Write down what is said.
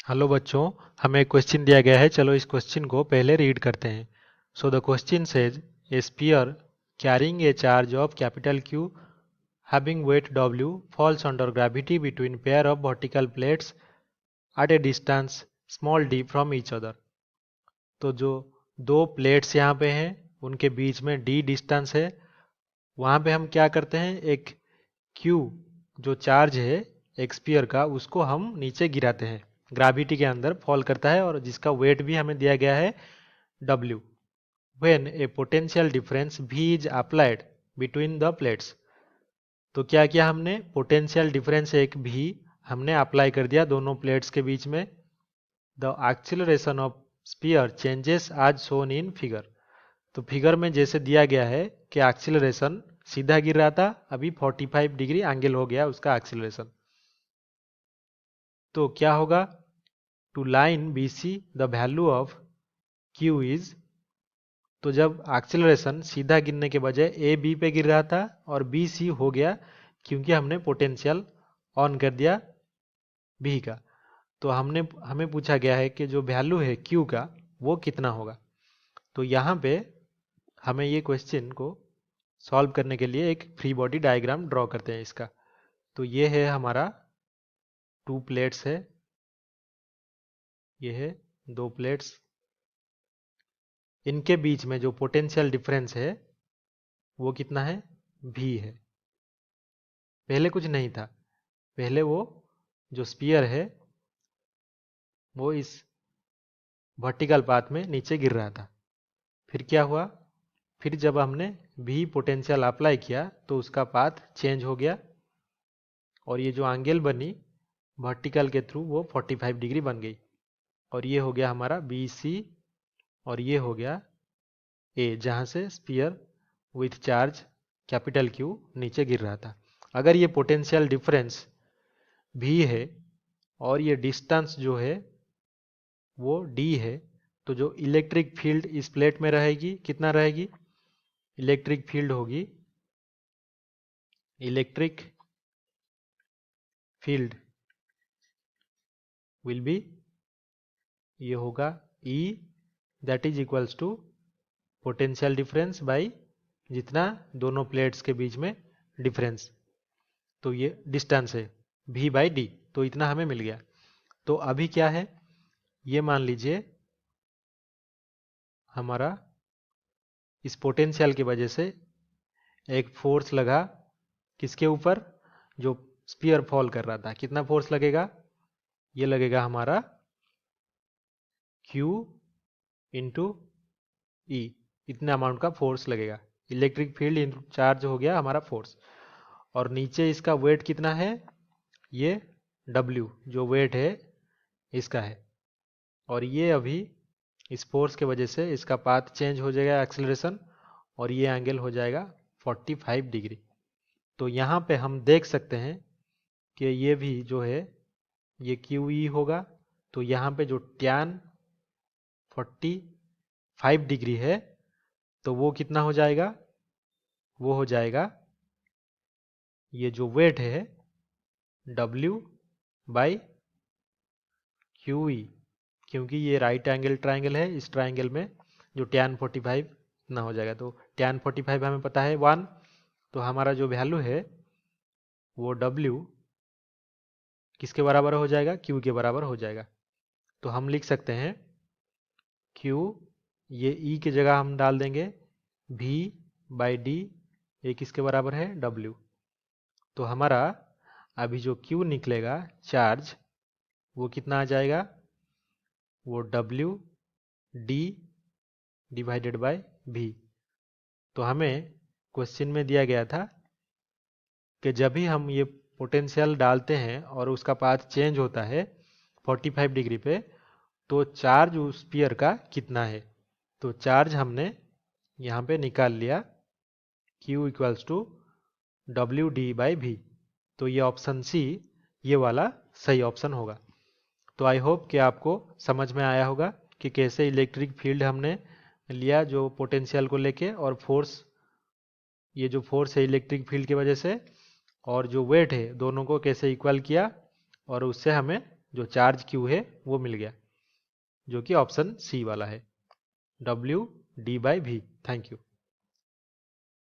Hello बच्चों, हमें एक क्वेश्चन दिया गया है। चलो इस क्वेश्चन को पहले रीड करते हैं। So the question says a sphere carrying a charge of capital Q having weight W falls under gravity between pair of vertical plates at a distance small d from each other। तो जो दो plates यहाँ पे हैं उनके बीच में d distance है। वहाँ पे हम क्या करते हैं, एक Q जो चार्ज है एक स्पीयर का, उसको हम नीचे गिराते हैं। ग्रेविटी के अंदर फॉल करता है और जिसका वेट भी हमें दिया गया है W। When a potential difference V is applied between the plates। तो क्या किया हमने, पोटेंशियल डिफरेंस एक भी हमने अप्लाई कर दिया दोनों प्लेट्स के बीच में। The acceleration of sphere changes आज शोन इन फिगर। तो फिगर में जैसे दिया गया है कि एक्सीलरेशन सीधा गिर रहा था, अभी 45 डिग्री एंगल हो गया उसका एक्सीलरेशन। तो क्या होगा, to line B C the value of Q is. तो जब एक्सीलरेशन सीधा गिरने के बजाय ए बी पे गिर रहा था और बी सी हो गया, क्योंकि हमने पोटेंशियल ऑन कर दिया बी का। तो हमें पूछा गया है कि जो वैल्यू है क्यू का वो कितना होगा। तो यहाँ पे हमें ये क्वेश्चन को सॉल्व करने के लिए एक फ्री बॉडी डायग्राम ड्रॉ करते हैं इसका। तो ये है हमारा टू प्लेट्स है, ये है दो प्लेट्स, इनके बीच में जो पोटेंशियल डिफरेंस है वो कितना है, भी है। पहले कुछ नहीं था, पहले वो जो स्पीयर है वो इस वर्टिकल पाथ में नीचे गिर रहा था। फिर क्या हुआ, फिर जब हमने भी पोटेंशियल अप्लाई किया तो उसका पाथ चेंज हो गया और ये जो एंगल बनी वर्टिकल के थ्रू वो 45 डिग्री बन गई। और ये हो गया हमारा बी सी और ये हो गया ए, जहाँ से sphere with charge capital Q नीचे गिर रहा था। अगर ये पोटेंशियल डिफरेंस भी है और ये डिस्टेंस जो है वो डी है, तो जो इलेक्ट्रिक फील्ड इस प्लेट में रहेगी कितना रहेगी, इलेक्ट्रिक फील्ड होगी, इलेक्ट्रिक फील्ड विल बी, ये होगा E that is equals to potential difference by जितना दोनों प्लेट्स के बीच में डिफरेंस, तो ये डिस्टेंस है V बाई डी, तो इतना हमें मिल गया। तो अभी क्या है, ये मान लीजिए हमारा इस पोटेंशियल की वजह से एक फोर्स लगा किसके ऊपर, जो स्पीयर फॉल कर रहा था। कितना फोर्स लगेगा, ये लगेगा हमारा Q इंटू ई, इतने अमाउंट का फोर्स लगेगा। इलेक्ट्रिक फील्ड इंटू चार्ज हो गया हमारा फोर्स। और नीचे इसका वेट कितना है, ये W जो वेट है इसका है। और ये अभी इस फोर्स के वजह से इसका पाथ चेंज हो जाएगा एक्सेलरेशन, और ये एंगल हो जाएगा 45 डिग्री। तो यहाँ पे हम देख सकते हैं कि ये भी जो है ये QE होगा। तो यहाँ पे जो टैन 45 डिग्री है तो वो कितना हो जाएगा, वो हो जाएगा ये जो वेट है W बाई QE, क्योंकि ये राइट एंगल ट्राइंगल है, इस ट्राइंगल में जो टैन 45 इतना हो जाएगा। तो टैन 45 हमें पता है 1, तो हमारा जो वैल्यू है वो W किसके बराबर हो जाएगा, Q के बराबर हो जाएगा। तो हम लिख सकते हैं Q, ये E की जगह हम डाल देंगे V बाई डी, ये किसके बराबर है, W। तो हमारा अभी जो Q निकलेगा चार्ज वो कितना आ जाएगा, वो W D divided by V। तो हमें क्वेश्चन में दिया गया था कि जब भी हम ये पोटेंशियल डालते हैं और उसका पाथ चेंज होता है 45 डिग्री पे, तो चार्ज उस स्पीयर का कितना है। तो चार्ज हमने यहाँ पे निकाल लिया Q equals to W D by V. तो ये ऑप्शन सी, ये वाला सही ऑप्शन होगा। तो आई होप कि आपको समझ में आया होगा कि कैसे इलेक्ट्रिक फील्ड हमने लिया जो पोटेंशियल को लेके, और फोर्स, ये जो फोर्स है इलेक्ट्रिक फील्ड की वजह से, और जो वेट है दोनों को कैसे इक्वल किया और उससे हमें जो चार्ज Q है वो मिल गया, जो कि ऑप्शन सी वाला है, W d/V। Thank you.